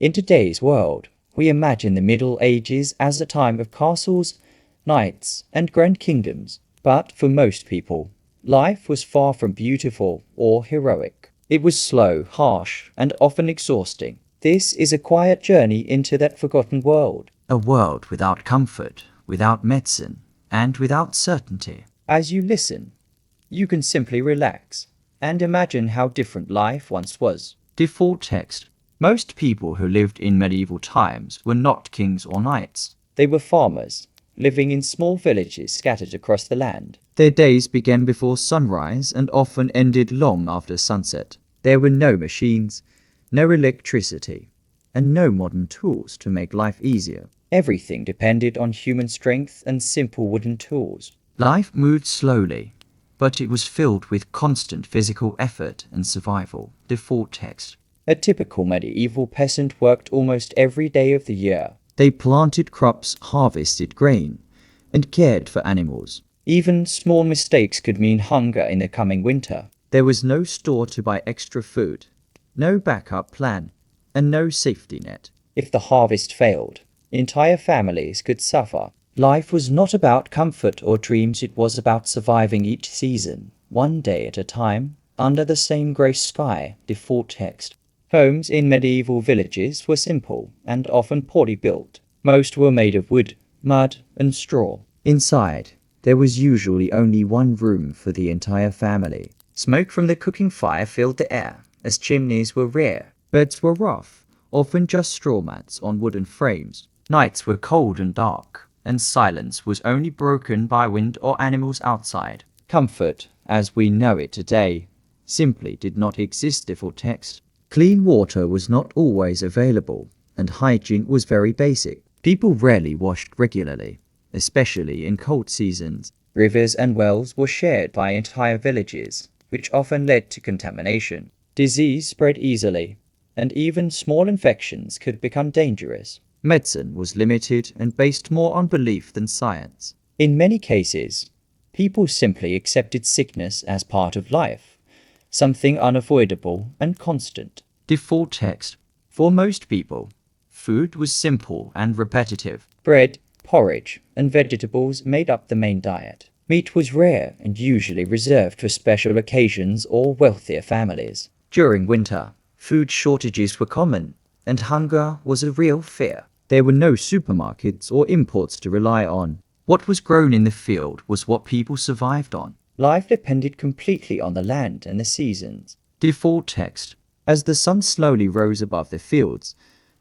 In today's world, we imagine the Middle Ages as a time of castles, knights, and grand kingdoms. But for most people, life was far from beautiful or heroic. It was slow, harsh, and often exhausting. This is a quiet journey into that forgotten world. A world without comfort, without medicine, and without certainty. As you listen, you can simply relax and imagine how different life once was. Default text. Most people who lived in medieval times were not kings or knights. They were farmers, living in small villages scattered across the land. Their days began before sunrise and often ended long after sunset. There were no machines, no electricity, and no modern tools to make life easier. Everything depended on human strength and simple wooden tools. Life moved slowly, but it was filled with constant physical effort and survival. Default text. A typical medieval peasant worked almost every day of the year. They planted crops, harvested grain, and cared for animals. Even small mistakes could mean hunger in the coming winter. There was no store to buy extra food, no backup plan, and no safety net. If the harvest failed, entire families could suffer. Life was not about comfort or dreams, it was about surviving each season, one day at a time, under the same grey sky. Default text. Homes in medieval villages were simple and often poorly built. Most were made of wood, mud, and straw. Inside, there was usually only one room for the entire family. Smoke from the cooking fire filled the air, as chimneys were rare. Beds were rough, often just straw mats on wooden frames. Nights were cold and dark, and silence was only broken by wind or animals outside. Comfort, as we know it today, simply did not exist. Default text. Clean water was not always available, and hygiene was very basic. People rarely washed regularly, especially in cold seasons. Rivers and wells were shared by entire villages, which often led to contamination. Disease spread easily, and even small infections could become dangerous. Medicine was limited and based more on belief than science. In many cases, people simply accepted sickness as part of life, something unavoidable and constant. Default text. For most people, food was simple and repetitive. Bread, porridge, and vegetables made up the main diet. Meat was rare and usually reserved for special occasions or wealthier families. During winter, food shortages were common, and hunger was a real fear. There were no supermarkets or imports to rely on. What was grown in the field was what people survived on. Life depended completely on the land and the seasons. Default text. As the sun slowly rose above the fields,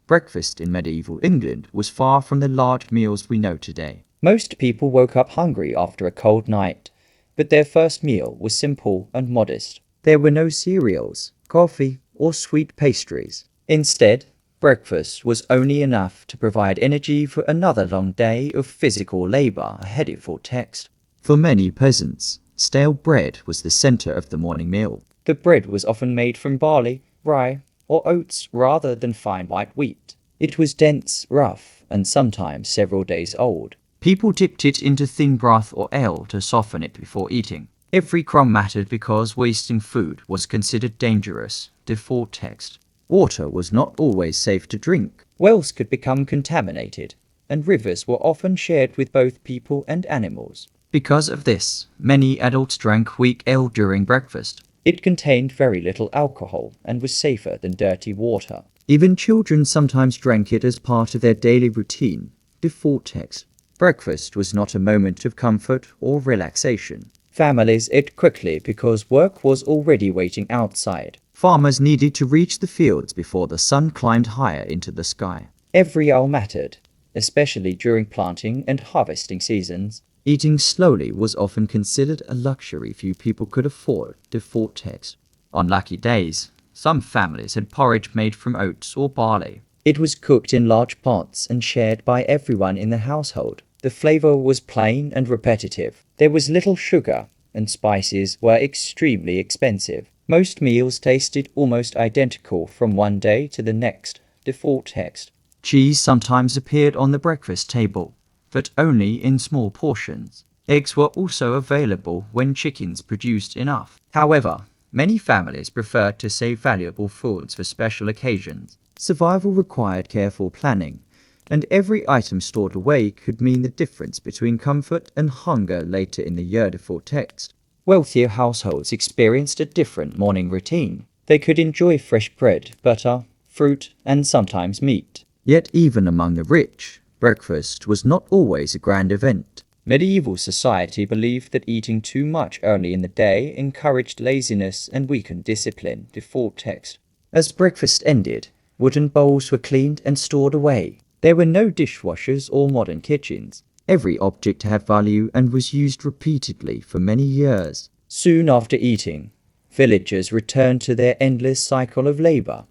breakfast in medieval England was far from the large meals we know today. Most people woke up hungry after a cold night, but their first meal was simple and modest. There were no cereals, coffee, or sweet pastries. Instead, breakfast was only enough to provide energy for another long day of physical labor ahead. Default text. For many peasants, stale bread was the center of the morning meal. The bread was often made from barley, rye, or oats rather than fine white wheat. It was dense, rough, and sometimes several days old. People dipped it into thin broth or ale to soften it before eating. Every crumb mattered because wasting food was considered dangerous. Default text. Water was not always safe to drink. Wells could become contaminated, and rivers were often shared with both people and animals. Because of this, many adults drank weak ale during breakfast. It contained very little alcohol and was safer than dirty water. Even children sometimes drank it as part of their daily routine. Default text. Breakfast was not a moment of comfort or relaxation. Families ate quickly because work was already waiting outside. Farmers needed to reach the fields before the sun climbed higher into the sky. Every hour mattered, especially during planting and harvesting seasons. Eating slowly was often considered a luxury few people could afford. Default text. On lucky days, some families had porridge made from oats or barley. It was cooked in large pots and shared by everyone in the household. The flavor was plain and repetitive. There was little sugar, and spices were extremely expensive. Most meals tasted almost identical from one day to the next. Default text. Cheese sometimes appeared on the breakfast table, but only in small portions. Eggs were also available when chickens produced enough. However, many families preferred to save valuable foods for special occasions. Survival required careful planning, and every item stored away could mean the difference between comfort and hunger later in the year before text. Wealthier households experienced a different morning routine. They could enjoy fresh bread, butter, fruit, and sometimes meat. Yet even among the rich, breakfast was not always a grand event. Medieval society believed that eating too much early in the day encouraged laziness and weakened discipline, default text. As breakfast ended, wooden bowls were cleaned and stored away. There were no dishwashers or modern kitchens. Every object had value and was used repeatedly for many years. Soon after eating, villagers returned to their endless cycle of labor,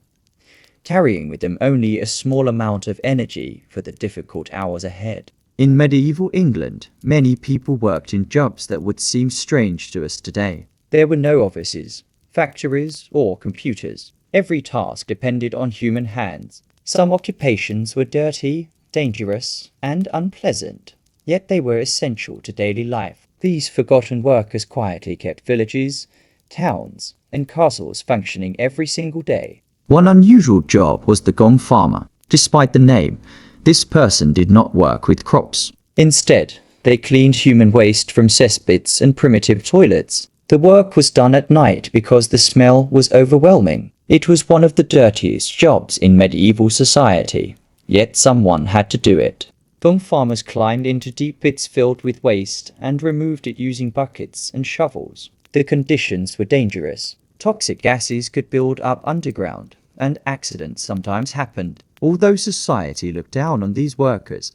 carrying with them only a small amount of energy for the difficult hours ahead. In medieval England, many people worked in jobs that would seem strange to us today. There were no offices, factories, or computers. Every task depended on human hands. Some occupations were dirty, dangerous, and unpleasant, yet they were essential to daily life. These forgotten workers quietly kept villages, towns, and castles functioning every single day. One unusual job was the gong farmer. Despite the name, this person did not work with crops. Instead, they cleaned human waste from cesspits and primitive toilets. The work was done at night because the smell was overwhelming. It was one of the dirtiest jobs in medieval society, yet someone had to do it. Gong farmers climbed into deep pits filled with waste and removed it using buckets and shovels. The conditions were dangerous. Toxic gases could build up underground, and accidents sometimes happened. Although society looked down on these workers,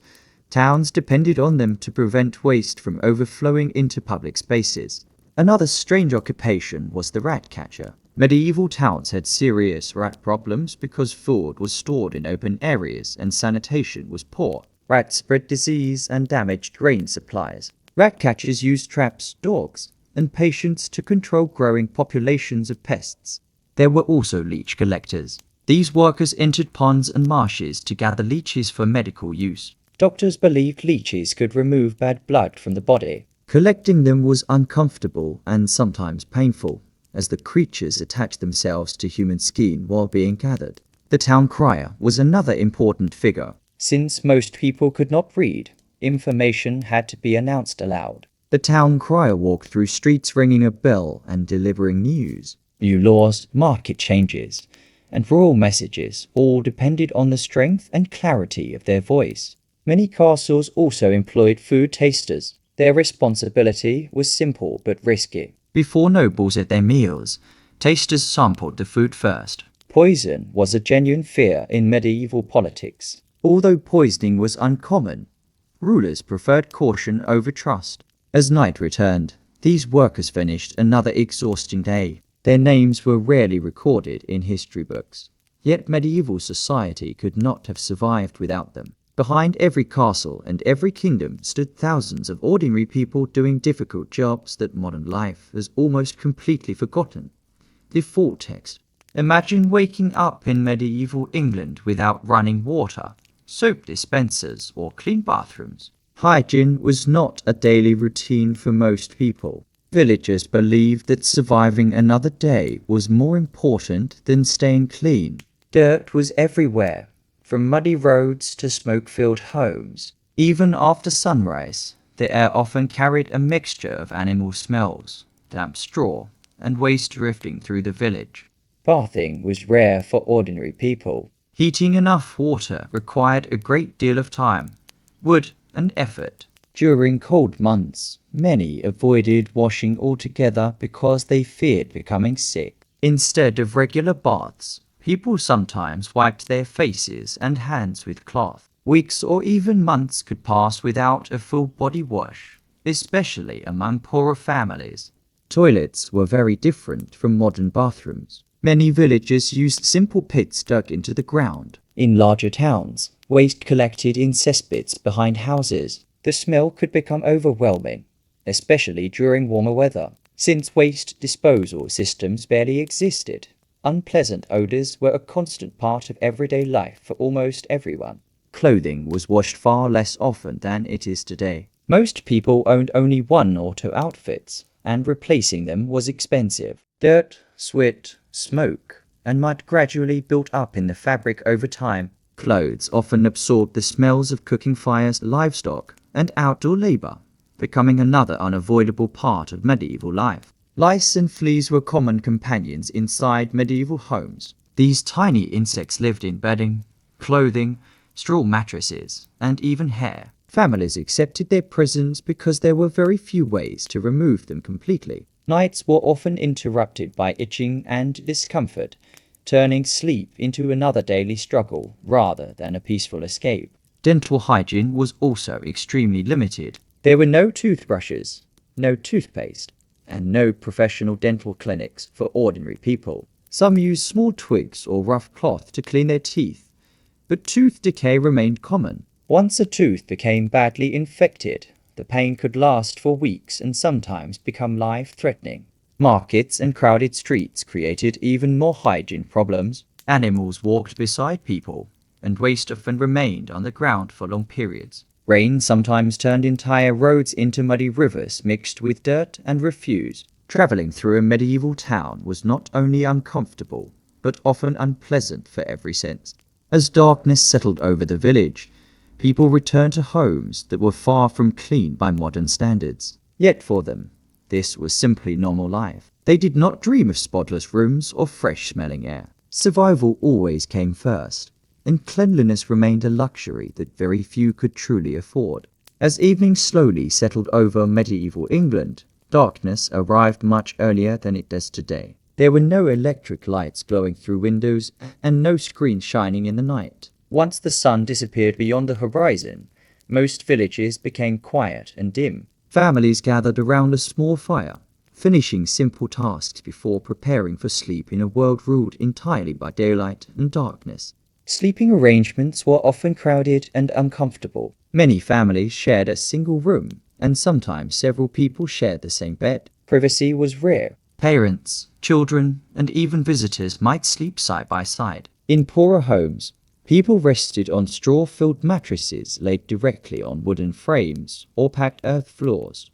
towns depended on them to prevent waste from overflowing into public spaces. Another strange occupation was the rat catcher. Medieval towns had serious rat problems because food was stored in open areas and sanitation was poor. Rats spread disease and damaged grain supplies. Rat catchers used traps, dogs, and patients to control growing populations of pests. There were also leech collectors. These workers entered ponds and marshes to gather leeches for medical use. Doctors believed leeches could remove bad blood from the body. Collecting them was uncomfortable and sometimes painful, as the creatures attached themselves to human skin while being gathered. The town crier was another important figure. Since most people could not read, information had to be announced aloud. The town crier walked through streets ringing a bell and delivering news. New laws, market changes, and royal messages all depended on the strength and clarity of their voice. Many castles also employed food tasters. Their responsibility was simple but risky. Before nobles ate their meals, tasters sampled the food first. Poison was a genuine fear in medieval politics. Although poisoning was uncommon, rulers preferred caution over trust. As night returned, these workers finished another exhausting day. Their names were rarely recorded in history books. Yet medieval society could not have survived without them. Behind every castle and every kingdom stood thousands of ordinary people doing difficult jobs that modern life has almost completely forgotten. Default text. Imagine waking up in medieval England without running water, soap dispensers, or clean bathrooms. Hygiene was not a daily routine for most people. Villagers believed that surviving another day was more important than staying clean. Dirt was everywhere, from muddy roads to smoke-filled homes. Even after sunrise, the air often carried a mixture of animal smells, damp straw, and waste drifting through the village. Bathing was rare for ordinary people. Heating enough water required a great deal of time, wood, and effort. During cold months, many avoided washing altogether because they feared becoming sick. Instead of regular baths, people sometimes wiped their faces and hands with cloth. Weeks or even months could pass without a full body wash, especially among poorer families. Toilets were very different from modern bathrooms. Many villages used simple pits dug into the ground. In larger towns, waste collected in cesspits behind houses. The smell could become overwhelming, especially during warmer weather. Since waste disposal systems barely existed, unpleasant odors were a constant part of everyday life for almost everyone. Clothing was washed far less often than it is today. Most people owned only one or two outfits, and replacing them was expensive. Dirt, sweat, smoke, and might gradually build up in the fabric over time. Clothes often absorbed the smells of cooking fires, livestock, and outdoor labor, becoming another unavoidable part of medieval life. Lice and fleas were common companions inside medieval homes. These tiny insects lived in bedding, clothing, straw mattresses, and even hair. Families accepted their presence because there were very few ways to remove them completely. Nights were often interrupted by itching and discomfort, turning sleep into another daily struggle rather than a peaceful escape. Dental hygiene was also extremely limited. There were no toothbrushes, no toothpaste, and no professional dental clinics for ordinary people. Some used small twigs or rough cloth to clean their teeth, but tooth decay remained common. Once a tooth became badly infected, the pain could last for weeks and sometimes become life-threatening. Markets and crowded streets created even more hygiene problems. Animals walked beside people, and waste often remained on the ground for long periods. Rain sometimes turned entire roads into muddy rivers mixed with dirt and refuse. Traveling through a medieval town was not only uncomfortable, but often unpleasant for every sense. As darkness settled over the village, people returned to homes that were far from clean by modern standards. Yet for them, this was simply normal life. They did not dream of spotless rooms or fresh-smelling air. Survival always came first, and cleanliness remained a luxury that very few could truly afford. As evening slowly settled over medieval England, darkness arrived much earlier than it does today. There were no electric lights glowing through windows and no screens shining in the night. Once the sun disappeared beyond the horizon, most villages became quiet and dim. Families gathered around a small fire, finishing simple tasks before preparing for sleep in a world ruled entirely by daylight and darkness. Sleeping arrangements were often crowded and uncomfortable. Many families shared a single room, and sometimes several people shared the same bed. Privacy was rare. Parents, children, and even visitors might sleep side by side. In poorer homes, people rested on straw-filled mattresses laid directly on wooden frames or packed earth floors,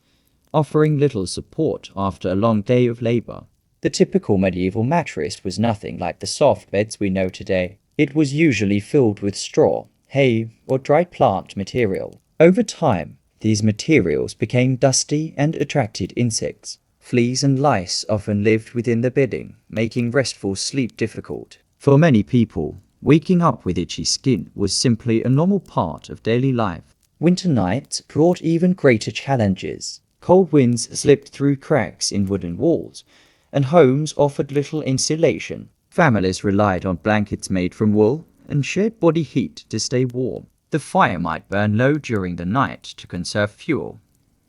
offering little support after a long day of labor. The typical medieval mattress was nothing like the soft beds we know today. It was usually filled with straw, hay, or dried plant material. Over time, these materials became dusty and attracted insects. Fleas and lice often lived within the bedding, making restful sleep difficult. For many people, waking up with itchy skin was simply a normal part of daily life. Winter nights brought even greater challenges. Cold winds slipped through cracks in wooden walls, and homes offered little insulation. Families relied on blankets made from wool and shared body heat to stay warm. The fire might burn low during the night to conserve fuel,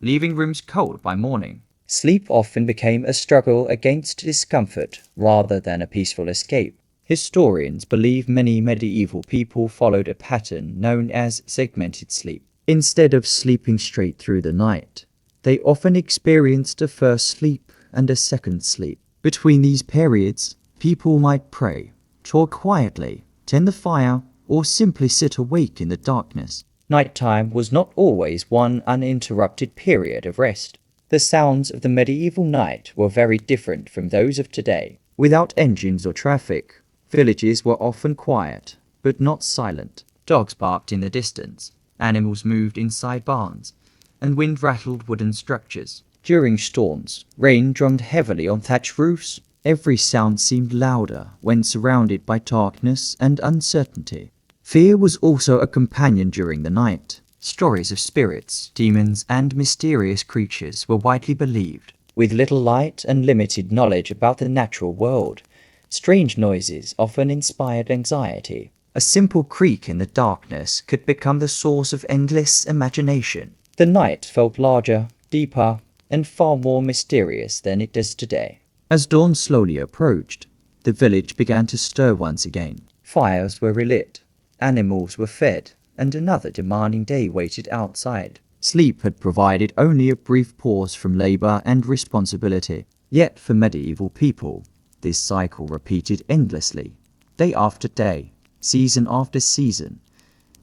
leaving rooms cold by morning. Sleep often became a struggle against discomfort rather than a peaceful escape. Historians believe many medieval people followed a pattern known as segmented sleep. Instead of sleeping straight through the night, they often experienced a first sleep and a second sleep. Between these periods, people might pray, talk quietly, tend the fire, or simply sit awake in the darkness. Nighttime was not always one uninterrupted period of rest. The sounds of the medieval night were very different from those of today. Without engines or traffic, villages were often quiet, but not silent. Dogs barked in the distance, animals moved inside barns, and wind rattled wooden structures. During storms, rain drummed heavily on thatched roofs. Every sound seemed louder when surrounded by darkness and uncertainty. Fear was also a companion during the night. Stories of spirits, demons, and mysterious creatures were widely believed. With little light and limited knowledge about the natural world, strange noises often inspired anxiety. A simple creak in the darkness could become the source of endless imagination. The night felt larger, deeper, and far more mysterious than it does today. As dawn slowly approached, the village began to stir once again. Fires were relit, animals were fed, and another demanding day waited outside. Sleep had provided only a brief pause from labor and responsibility. Yet for medieval people, this cycle repeated endlessly, day after day, season after season,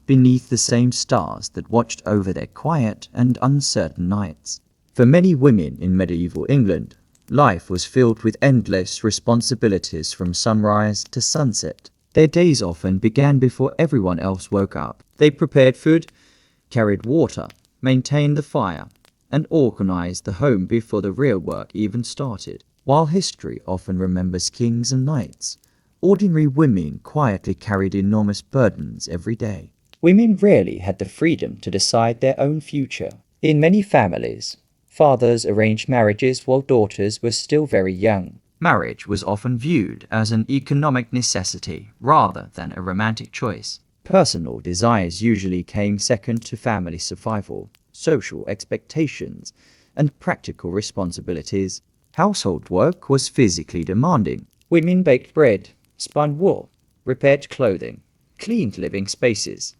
beneath the same stars that watched over their quiet and uncertain nights. For many women in medieval England, Life was filled with endless responsibilities from sunrise to sunset. Their days often began before everyone else woke up. They prepared food, carried water, maintained the fire, and organized the home before the real work even started. While history often remembers kings and knights, ordinary women quietly carried enormous burdens every day. Women rarely had the freedom to decide their own future. In many families, fathers arranged marriages while daughters were still very young. Marriage was often viewed as an economic necessity rather than a romantic choice. Personal desires usually came second to family survival, social expectations, and practical responsibilities. Household work was physically demanding. Women baked bread, spun wool, repaired clothing, cleaned living spaces,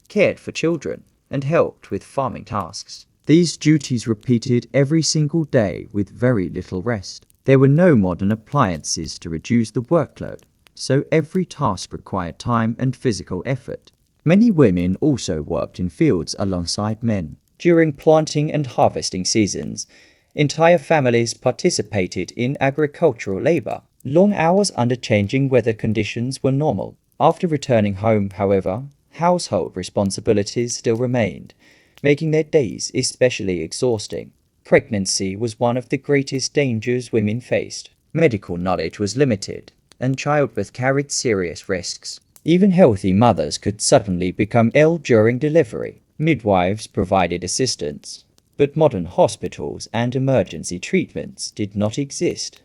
cared for children, and helped with farming tasks. These duties repeated every single day with very little rest. There were no modern appliances to reduce the workload, so every task required time and physical effort. Many women also worked in fields alongside men. During planting and harvesting seasons, entire families participated in agricultural labor. Long hours under changing weather conditions were normal. After returning home, however, household responsibilities still remained, making their days especially exhausting. Pregnancy was one of the greatest dangers women faced. Medical knowledge was limited, and childbirth carried serious risks. Even healthy mothers could suddenly become ill during delivery. Midwives provided assistance, but modern hospitals and emergency treatments did not exist,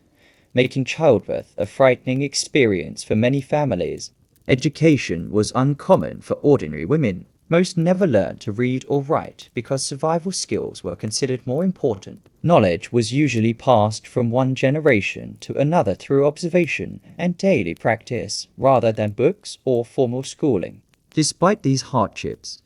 making childbirth a frightening experience for many families. Education was uncommon for ordinary women. Most never learned to read or write because survival skills were considered more important. Knowledge was usually passed from one generation to another through observation and daily practice, rather than books or formal schooling. Despite these hardships,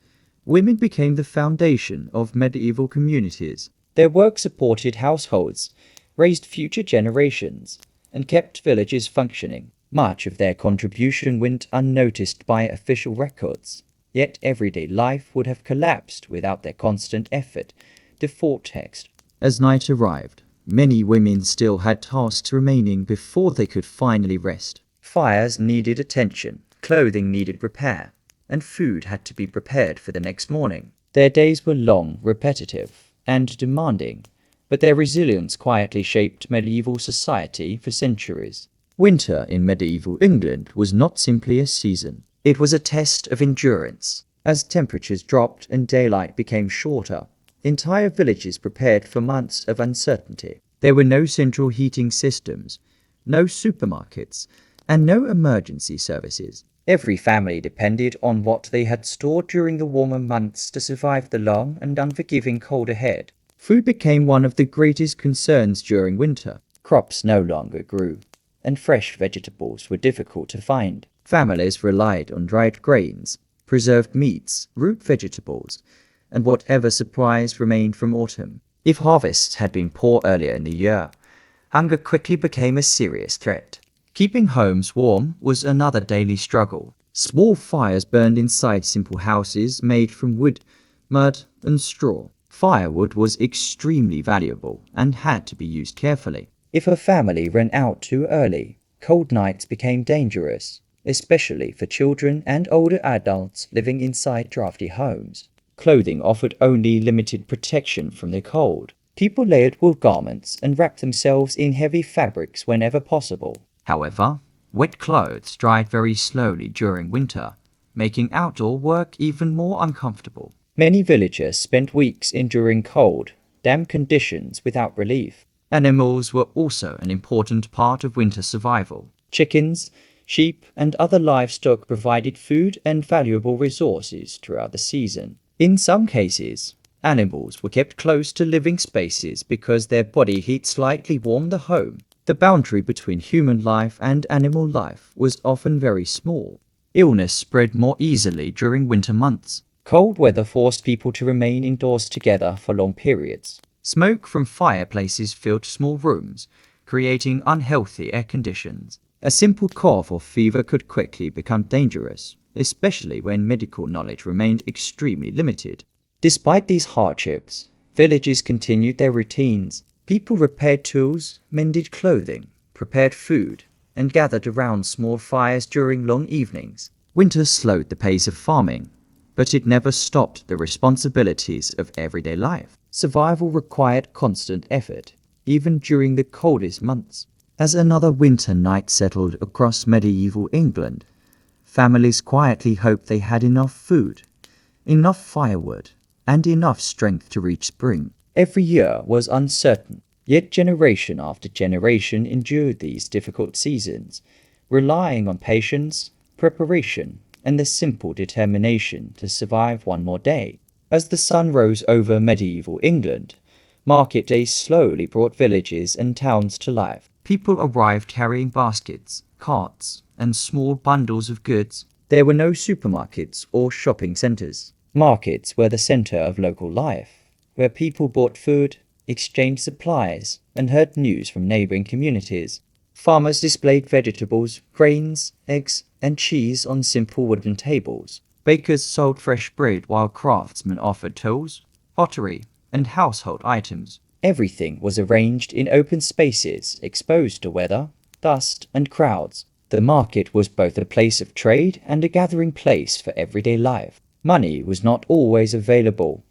women became the foundation of medieval communities. Their work supported households, raised future generations, and kept villages functioning. Much of their contribution went unnoticed by official records. Yet everyday life would have collapsed without their constant effort. Default text. As night arrived, many women still had tasks remaining before they could finally rest. Fires needed attention, clothing needed repair, and food had to be prepared for the next morning. Their days were long, repetitive, and demanding, but their resilience quietly shaped medieval society for centuries. Winter in medieval England was not simply a season. It was a test of endurance. As temperatures dropped and daylight became shorter, entire villages prepared for months of uncertainty. There were no central heating systems, no supermarkets, and no emergency services. Every family depended on what they had stored during the warmer months to survive the long and unforgiving cold ahead. Food became one of the greatest concerns during winter. Crops no longer grew, and fresh vegetables were difficult to find. Families relied on dried grains, preserved meats, root vegetables, and whatever supplies remained from autumn. If harvests had been poor earlier in the year, hunger quickly became a serious threat. Keeping homes warm was another daily struggle. Small fires burned inside simple houses made from wood, mud, and straw. Firewood was extremely valuable and had to be used carefully. If a family ran out too early, cold nights became dangerous, especially for children and older adults living inside drafty homes. Clothing offered only limited protection from the cold. People layered wool garments and wrapped themselves in heavy fabrics whenever possible. However, wet clothes dried very slowly during winter, making outdoor work even more uncomfortable. Many villagers spent weeks enduring cold, damp conditions without relief. Animals were also an important part of winter survival. Chickens, sheep, and other livestock provided food and valuable resources throughout the season. In some cases, animals were kept close to living spaces because their body heat slightly warmed the home. The boundary between human life and animal life was often very small. Illness spread more easily during winter months. Cold weather forced people to remain indoors together for long periods. Smoke from fireplaces filled small rooms, creating unhealthy air conditions. A simple cough or fever could quickly become dangerous, especially when medical knowledge remained extremely limited. Despite these hardships, villages continued their routines. People repaired tools, mended clothing, prepared food, and gathered around small fires during long evenings. Winter slowed the pace of farming, but it never stopped the responsibilities of everyday life. Survival required constant effort, even during the coldest months. As another winter night settled across medieval England, families quietly hoped they had enough food, enough firewood, and enough strength to reach spring. Every year was uncertain, yet generation after generation endured these difficult seasons, relying on patience, preparation, and the simple determination to survive one more day. As the sun rose over medieval England, market days slowly brought villages and towns to life. People arrived carrying baskets, carts, and small bundles of goods. There were no supermarkets or shopping centers. Markets were the center of local life, where people bought food, exchanged supplies, and heard news from neighboring communities. Farmers displayed vegetables, grains, eggs, and cheese on simple wooden tables. Bakers sold fresh bread while craftsmen offered tools, pottery, and household items. Everything was arranged in open spaces exposed to weather, dust, and crowds. The market was both a place of trade and a gathering place for everyday life. Money was not always available,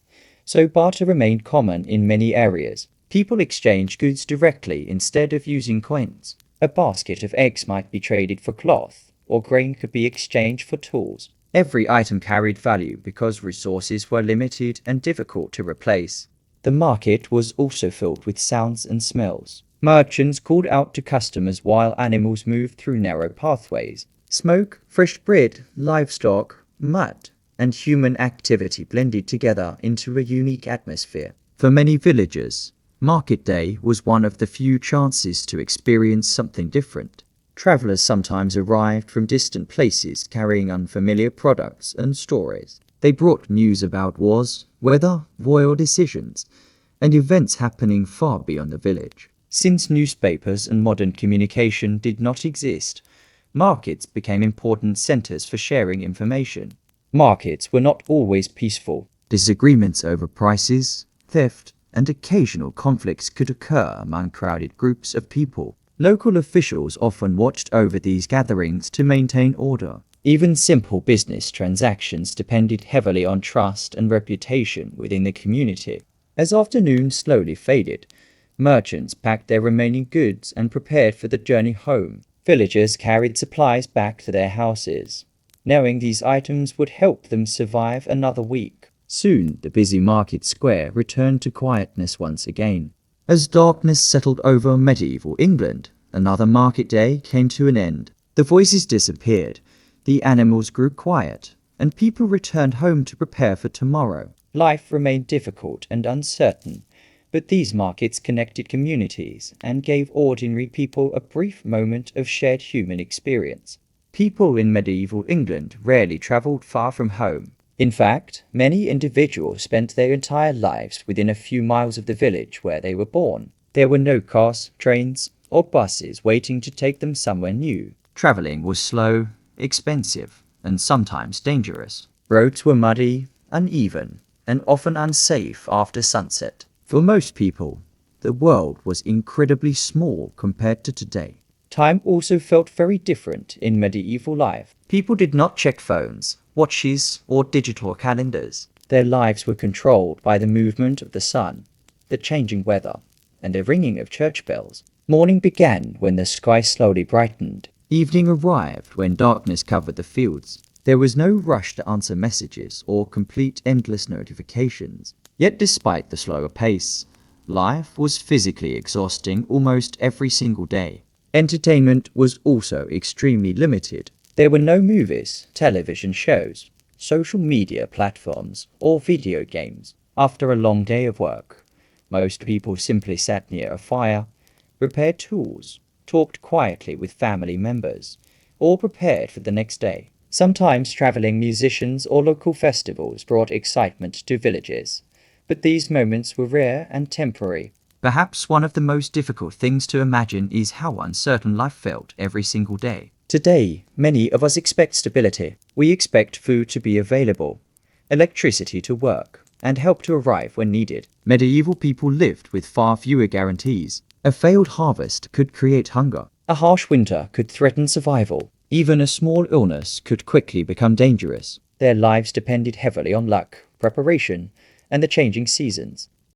so barter remained common in many areas. People exchanged goods directly instead of using coins. A basket of eggs might be traded for cloth, or grain could be exchanged for tools. Every item carried value because resources were limited and difficult to replace. The market was also filled with sounds and smells. Merchants called out to customers while animals moved through narrow pathways. Smoke, fresh bread, livestock, mud, and human activity blended together into a unique atmosphere. For many villagers, market day was one of the few chances to experience something different. Travelers sometimes arrived from distant places carrying unfamiliar products and stories. They brought news about wars, weather, royal decisions, and events happening far beyond the village. Since newspapers and modern communication did not exist, markets became important centers for sharing information. Markets were not always peaceful. Disagreements over prices, theft, and occasional conflicts could occur among crowded groups of people. Local officials often watched over these gatherings to maintain order. Even simple business transactions depended heavily on trust and reputation within the community. As afternoon slowly faded, merchants packed their remaining goods and prepared for the journey home. Villagers carried supplies back to their houses, knowing these items would help them survive another week. Soon, the busy market square returned to quietness once again. As darkness settled over medieval England, another market day came to an end. The voices disappeared, the animals grew quiet, and people returned home to prepare for tomorrow. Life remained difficult and uncertain, but these markets connected communities and gave ordinary people a brief moment of shared human experience. People in medieval England rarely traveled far from home. In fact, many individuals spent their entire lives within a few miles of the village where they were born. There were no cars, trains, or buses waiting to take them somewhere new. Traveling was slow, expensive, and sometimes dangerous. Roads were muddy, uneven, and often unsafe after sunset. For most people, the world was incredibly small compared to today. Time also felt very different in medieval life. People did not check phones, watches, or digital calendars. Their lives were controlled by the movement of the sun, the changing weather, and the ringing of church bells. Morning began when the sky slowly brightened. Evening arrived when darkness covered the fields. There was no rush to answer messages or complete endless notifications. Yet despite the slower pace, life was physically exhausting almost every single day. Entertainment was also extremely limited. There were no movies, television shows, social media platforms, or video games. After a long day of work, most people simply sat near a fire, repaired tools, talked quietly with family members, or prepared for the next day. Sometimes traveling musicians or local festivals brought excitement to villages, but these moments were rare and temporary. Perhaps one of the most difficult things to imagine is how uncertain life felt every single day. Today, many of us expect stability. We expect food to be available, electricity to work, and help to arrive when needed. Medieval people lived with far fewer guarantees. A failed harvest could create hunger. A harsh winter could threaten survival. Even a small illness could quickly become dangerous. Their lives depended heavily on luck, preparation, and the changing seasons.